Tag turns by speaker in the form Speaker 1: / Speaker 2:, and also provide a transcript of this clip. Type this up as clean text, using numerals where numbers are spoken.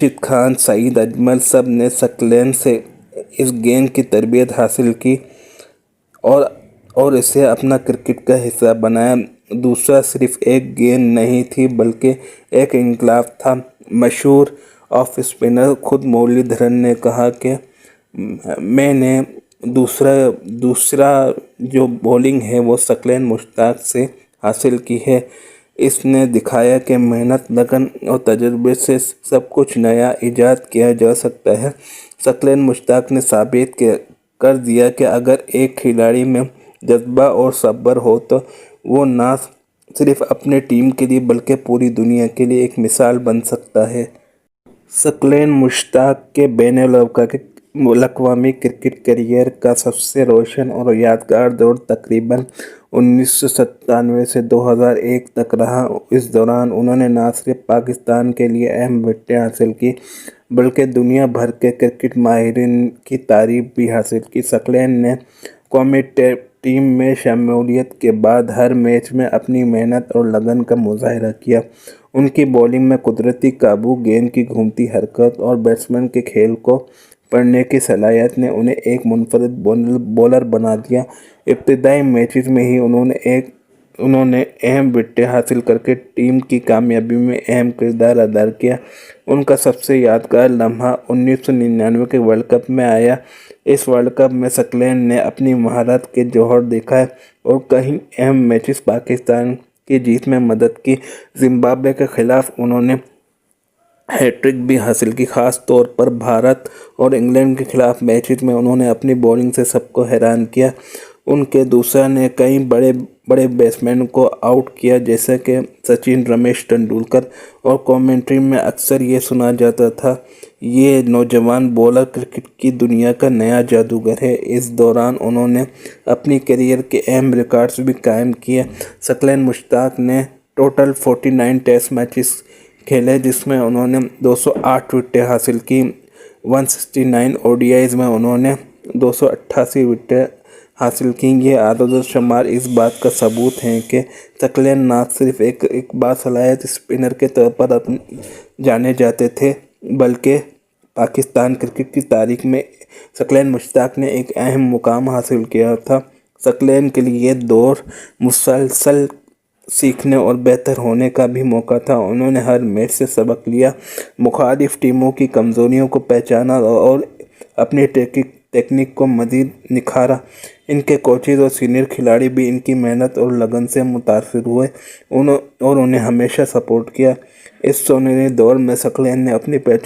Speaker 1: راشد خان، سعید اجمل سب نے سکلین سے اس گیم کی تربیت حاصل کی اور اسے اپنا کرکٹ کا حصہ بنایا۔ دوسرا صرف ایک گیند نہیں تھی بلکہ ایک انقلاب تھا۔ مشہور آف اسپنر خود مرلی دھرن نے کہا کہ میں نے دوسرا جو بولنگ ہے وہ سکلین مشتاق سے حاصل کی ہے۔ اس نے دکھایا کہ محنت، لگن اور تجربے سے سب کچھ نیا ایجاد کیا جا سکتا ہے۔ سکلین مشتاق نے ثابت کر دیا کہ اگر ایک کھلاڑی میں جذبہ اور صبر ہو تو وہ نہ صرف اپنے ٹیم کے لیے بلکہ پوری دنیا کے لیے ایک مثال بن سکتا ہے۔ سکلین مشتاق کے بین الاقوامی کرکٹ کیریئر کا سب سے روشن اور یادگار دور تقریباً 1997 سے 2001 تک رہا۔ اس دوران انہوں نے نہ صرف پاکستان کے لیے اہم وکٹیں حاصل کی بلکہ دنیا بھر کے کرکٹ ماہرین کی تعریف بھی حاصل کی۔ سکلین نے قومی ٹیم میں شمولیت کے بعد ہر میچ میں اپنی محنت اور لگن کا مظاہرہ کیا۔ ان کی بولنگ میں قدرتی قابو، گیند کی گھومتی حرکت اور بیٹسمین کے کھیل کو پڑھنے کی صلاحیت نے انہیں ایک منفرد بولر بنا دیا۔ ابتدائی میچز میں ہی انہوں نے اہم وکٹیں حاصل کرکے ٹیم کی کامیابی میں اہم کردار ادا کیا۔ ان کا سب سے یادگار لمحہ 1999 کے ورلڈ کپ میں آیا۔ اس ورلڈ کپ میں سکلین نے اپنی مہارت کے جوہر دکھائے اور کئی اہم میچز پاکستان کی جیت میں مدد کی۔ زمبابوے کے خلاف انہوں نے ہیٹ ٹرک بھی حاصل کی۔ خاص طور پر بھارت اور انگلینڈ کے خلاف میچز میں انہوں نے اپنی بولنگ سے سب کو حیران کیا۔ ان کے دوسرا نے کئی بڑے بیٹسمین کو آؤٹ کیا جیسے کہ سچن، رمیش ٹنڈولکر، اور کامنٹری میں اکثر یہ سنا جاتا تھا یہ نوجوان بولر کرکٹ کی دنیا کا نیا جادوگر ہے۔ اس دوران انہوں نے اپنی کیریئر کے اہم ریکارڈز بھی قائم کیے۔ سکلین مشتاق نے ٹوٹل 49 ٹیسٹ میچز کھیلے جس میں انہوں نے 208 وکٹیں حاصل کی۔ 169 او ڈی آئیز میں انہوں نے 288 وکٹیں حاصل کی۔ یہ اعداد و شمار اس بات کا ثبوت ہیں کہ سکلین نہ صرف ایک باصلاحیت اسپنر کے طور پر جانے جاتے تھے بلکہ پاکستان کرکٹ کی تاریخ میں سکلین مشتاق نے ایک اہم مقام حاصل کیا تھا۔ سکلین کے لیے یہ دور مسلسل سیکھنے اور بہتر ہونے کا بھی موقع تھا۔ انہوں نے ہر میچ سے سبق لیا، مخالف ٹیموں کی کمزوریوں کو پہچانا اور اپنی ٹیکنیک کو مزید نکھارا۔ ان کے کوچز اور سینئر کھلاڑی بھی ان کی محنت اور لگن سے متاثر ہوئے اور انہیں ہمیشہ سپورٹ کیا۔ اس سونیری دور میں سکلین نے اپنی پہچان